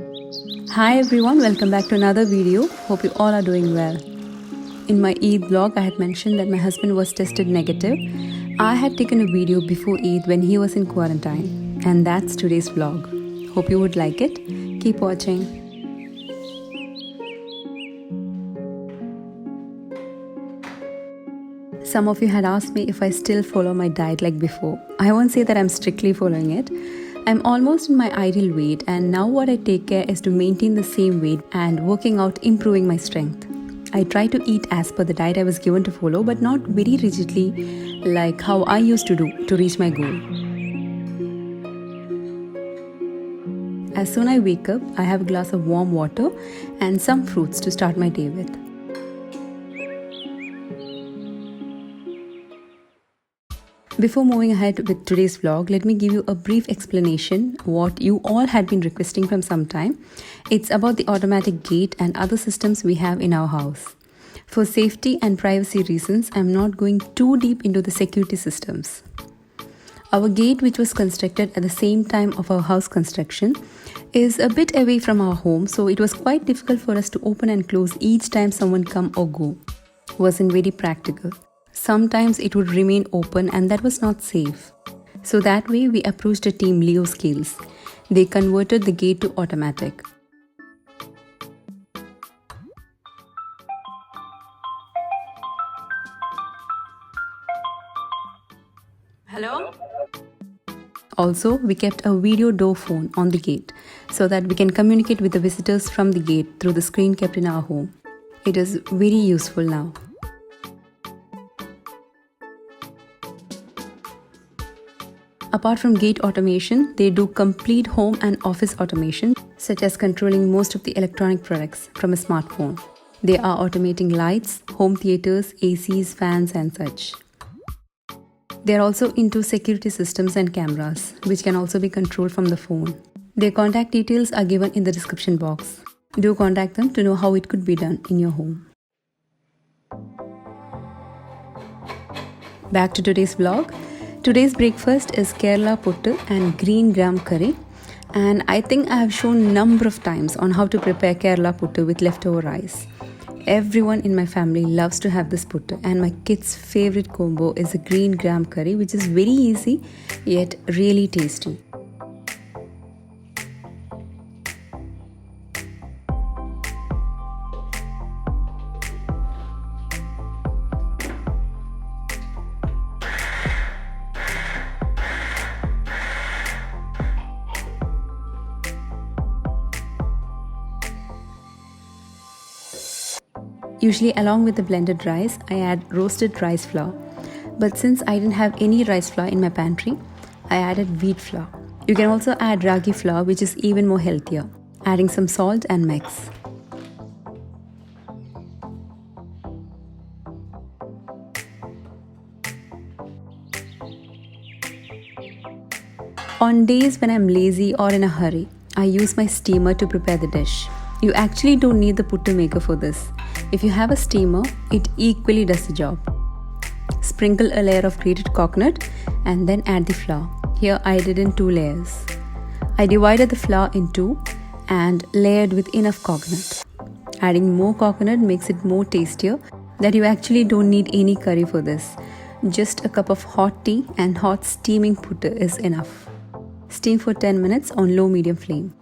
Hi everyone, welcome back to another video. Hope you all are doing well. In my Eid vlog, I had mentioned that my husband was tested negative. I had taken a video before Eid when he was in quarantine, and that's today's vlog. Hope you would like it. Keep watching. Some of you had asked me if I still follow my diet like before. I won't say that I'm strictly following it. I'm almost in my ideal weight, and now what I take care is to maintain the same weight and working out, improving my strength. I try to eat as per the diet I was given to follow, but not very rigidly like how I used to do to reach my goal. As soon as I wake up, I have a glass of warm water and some fruits to start my day with. Before moving ahead with today's vlog, let me give you a brief explanation what you all had been requesting from some time. It's about the automatic gate and other systems we have in our house. For safety and privacy reasons, I'm not going too deep into the security systems. Our gate, which was constructed at the same time of our house construction, is a bit away from our home, so it was quite difficult for us to open and close each time someone come or go. Wasn't very practical. Sometimes it would remain open and that was not safe. So that way we approached a team Leo Scales. They converted the gate to automatic. Hello? Also, we kept a video door phone on the gate so that we can communicate with the visitors from the gate through the screen kept in our home. It is very useful now. Apart from gate automation, they do complete home and office automation, such as controlling most of the electronic products from a smartphone. They are automating lights, home theaters, ACs, fans and such. They are also into security systems and cameras, which can also be controlled from the phone. Their contact details are given in the description box. Do contact them to know how it could be done in your home. Back to today's vlog. Today's breakfast is Kerala puttu and green gram curry, and I think I have shown number of times on how to prepare Kerala puttu with leftover rice. Everyone in my family loves to have this puttu, and my kids' favorite combo is a green gram curry, which is very easy yet really tasty. Usually along with the blended rice, I add roasted rice flour. But since I didn't have any rice flour in my pantry, I added wheat flour. You can also add ragi flour, which is even more healthier. Adding some salt and mix. On days when I'm lazy or in a hurry, I use my steamer to prepare the dish. You actually don't need the puttu maker for this. If you have a steamer, it equally does the job. Sprinkle a layer of grated coconut and then add the flour. Here I did in 2 layers. I divided the flour in 2 and layered with enough coconut. Adding more coconut makes it more tastier, that you actually don't need any curry for this. Just a cup of hot tea and hot steaming puttu is enough. Steam for 10 minutes on low-medium flame.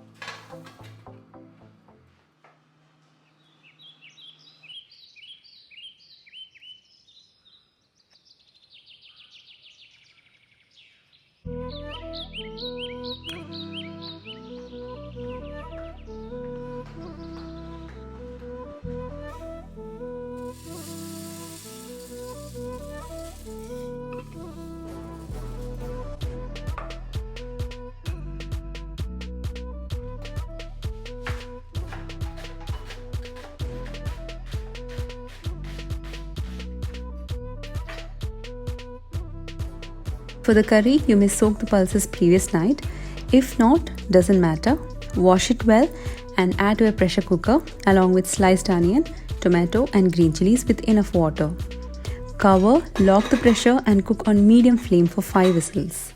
For the curry, you may soak the pulses previous night. If not, doesn't matter. Wash it well and add to a pressure cooker along with sliced onion, tomato and green chillies with enough water. Cover, lock the pressure and cook on medium flame for 5 whistles.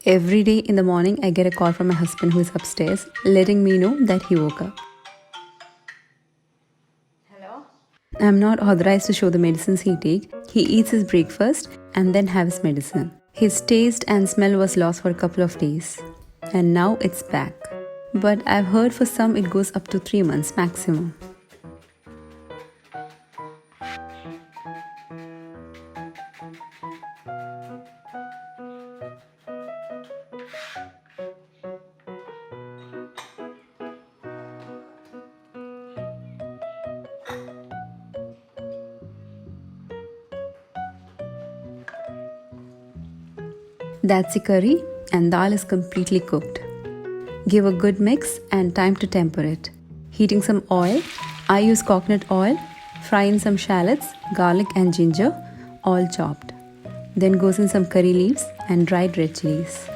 Every day in the morning, I get a call from my husband who is upstairs, letting me know that he woke up. Hello? I'm not authorized to show the medicines he takes. He eats his breakfast and then have his medicine. His taste and smell was lost for a couple of days. And now it's back. But I've heard for some it goes up to 3 months maximum. That's the curry and dal is completely cooked. Give a good mix and time to temper it. Heating some oil, I use coconut oil, fry in some shallots, garlic and ginger, all chopped. Then goes in some curry leaves and dried red chillies.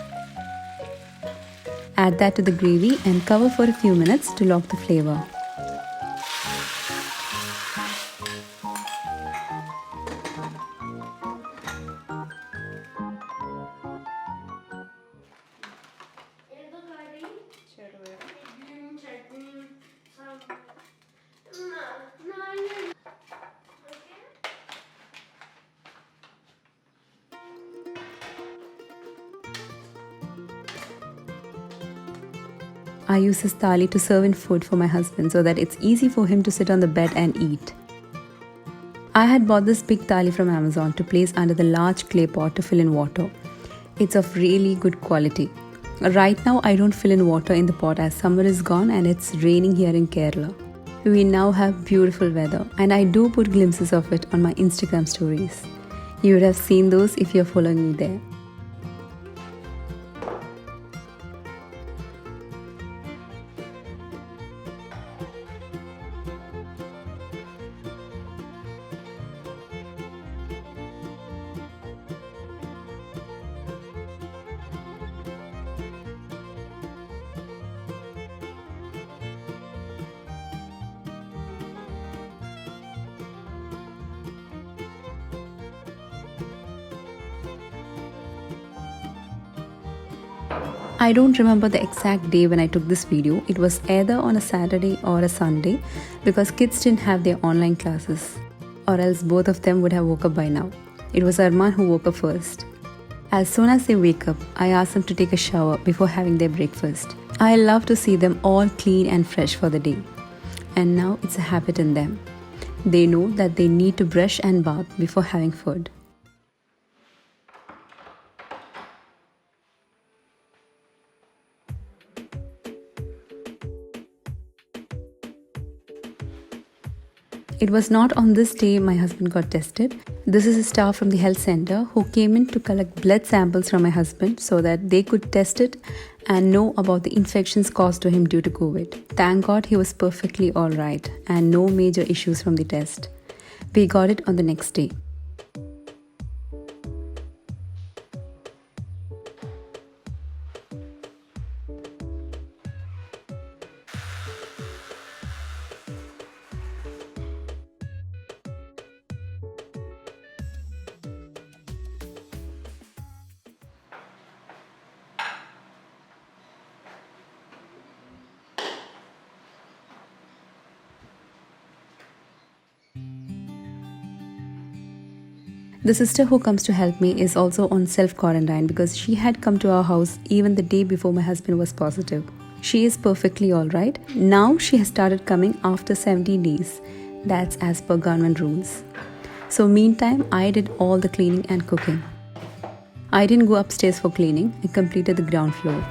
Add that to the gravy and cover for a few minutes to lock the flavor. I use this thali to serve in food for my husband so that it's easy for him to sit on the bed and eat. I had bought this big thali from Amazon to place under the large clay pot to fill in water. It's of really good quality. Right now I don't fill in water in the pot as summer is gone and it's raining here in Kerala. We now have beautiful weather and I do put glimpses of it on my Instagram stories. You would have seen those if you're following me there. I don't remember the exact day when I took this video. It was either on a Saturday or a Sunday because kids didn't have their online classes. Or else both of them would have woke up by now. It was Arman who woke up first. As soon as they wake up, I ask them to take a shower before having their breakfast. I love to see them all clean and fresh for the day. And now it's a habit in them. They know that they need to brush and bath before having food. It was not on this day my husband got tested. This is a staff from the health center who came in to collect blood samples from my husband so that they could test it and know about the infections caused to him due to COVID. Thank God he was perfectly alright and no major issues from the test. We got it on the next day. The sister who comes to help me is also on self-quarantine because she had come to our house even the day before my husband was positive. She is perfectly alright. Now she has started coming after 17 days. That's as per government rules. So meantime, I did all the cleaning and cooking. I didn't go upstairs for cleaning. I completed the ground floor.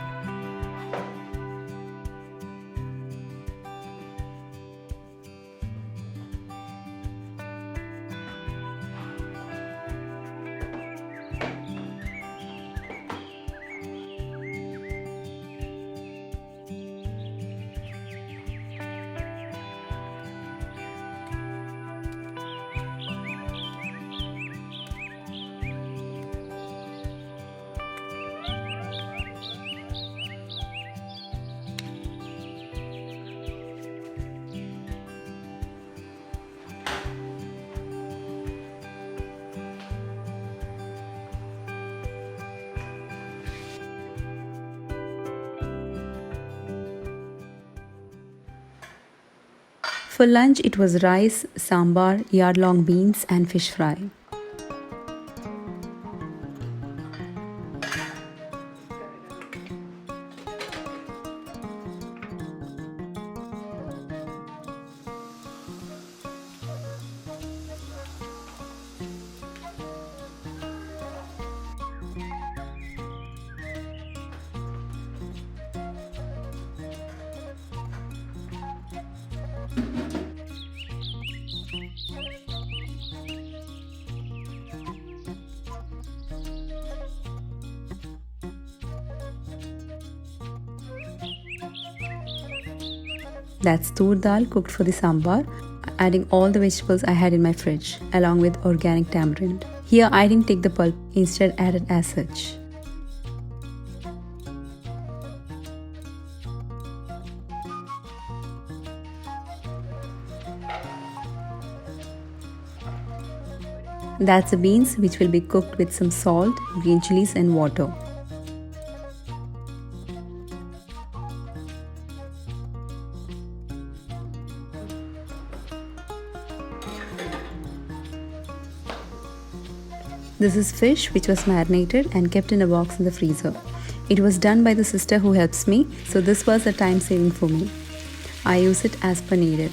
For lunch, it was rice, sambar, yard-long beans, and fish fry. That's Toor dal cooked for the sambar, adding all the vegetables I had in my fridge, along with organic tamarind. Here I didn't take the pulp, instead added as such. That's the beans, which will be cooked with some salt, green chillies and water. This is fish which was marinated and kept in a box in the freezer. It was done by the sister who helps me, so this was a time saving for me. I use it as per needed.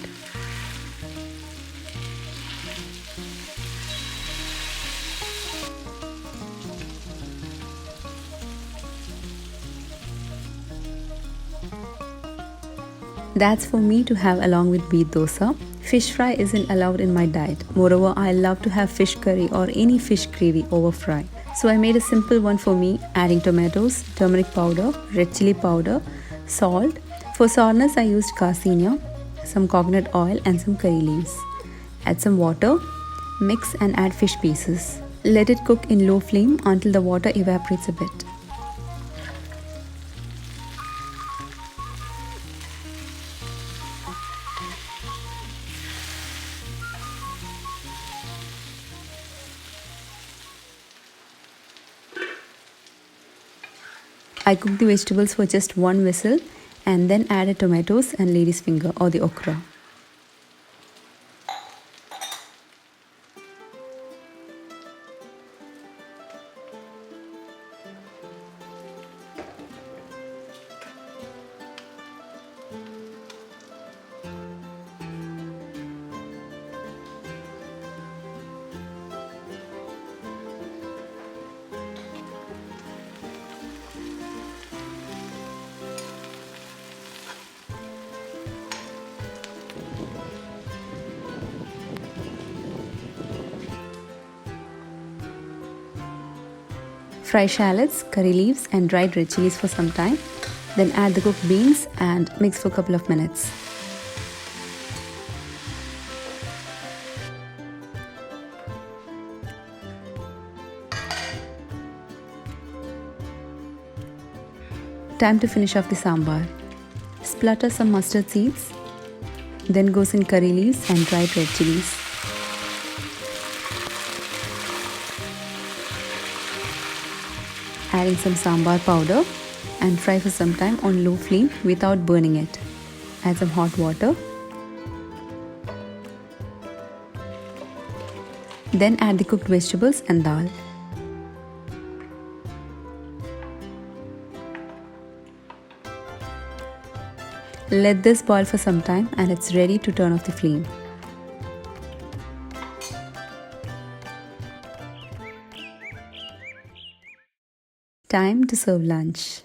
That's for me to have along with beet dosa. Fish fry isn't allowed in my diet. Moreover, I love to have fish curry or any fish gravy over fry. So I made a simple one for me, adding tomatoes, turmeric powder, red chili powder, salt. For sourness, I used casenia, some coconut oil and some curry leaves. Add some water, mix and add fish pieces. Let it cook in low flame until the water evaporates a bit. I cooked the vegetables for just one whistle and then added tomatoes and lady's finger or the okra. Fry shallots, curry leaves and dried red chillies for some time. Then add the cooked beans and mix for a couple of minutes. Time to finish off the sambar. Splatter some mustard seeds. Then goes in curry leaves and dried red chillies. Adding some sambar powder and fry for some time on low flame without burning it. Add some hot water. Then add the cooked vegetables and dal. Let this boil for some time and it's ready to turn off the flame. Time to serve lunch.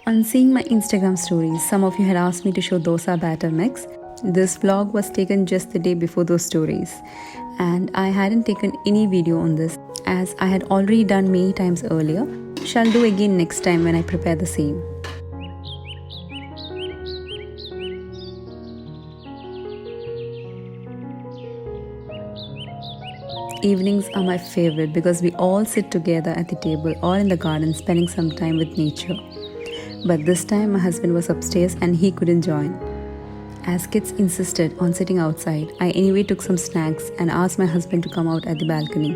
On seeing my Instagram stories, some of you had asked me to show dosa batter mix. This vlog was taken just the day before those stories, and I hadn't taken any video on this as I had already done many times earlier. Shall do again next time when I prepare the same. Evenings are my favorite because we all sit together at the table or in the garden spending some time with nature. But this time my husband was upstairs and he couldn't join. As kids insisted on sitting outside, I anyway took some snacks and asked my husband to come out at the balcony.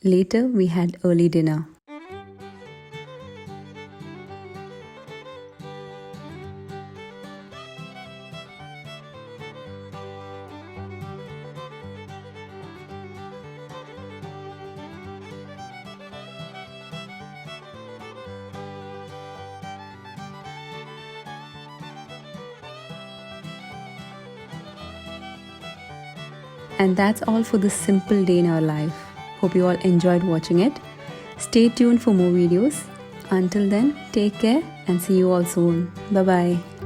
Later, we had early dinner. And that's all for this simple day in our life. Hope you all enjoyed watching it. Stay tuned for more videos. Until then, take care and see you all soon. Bye bye.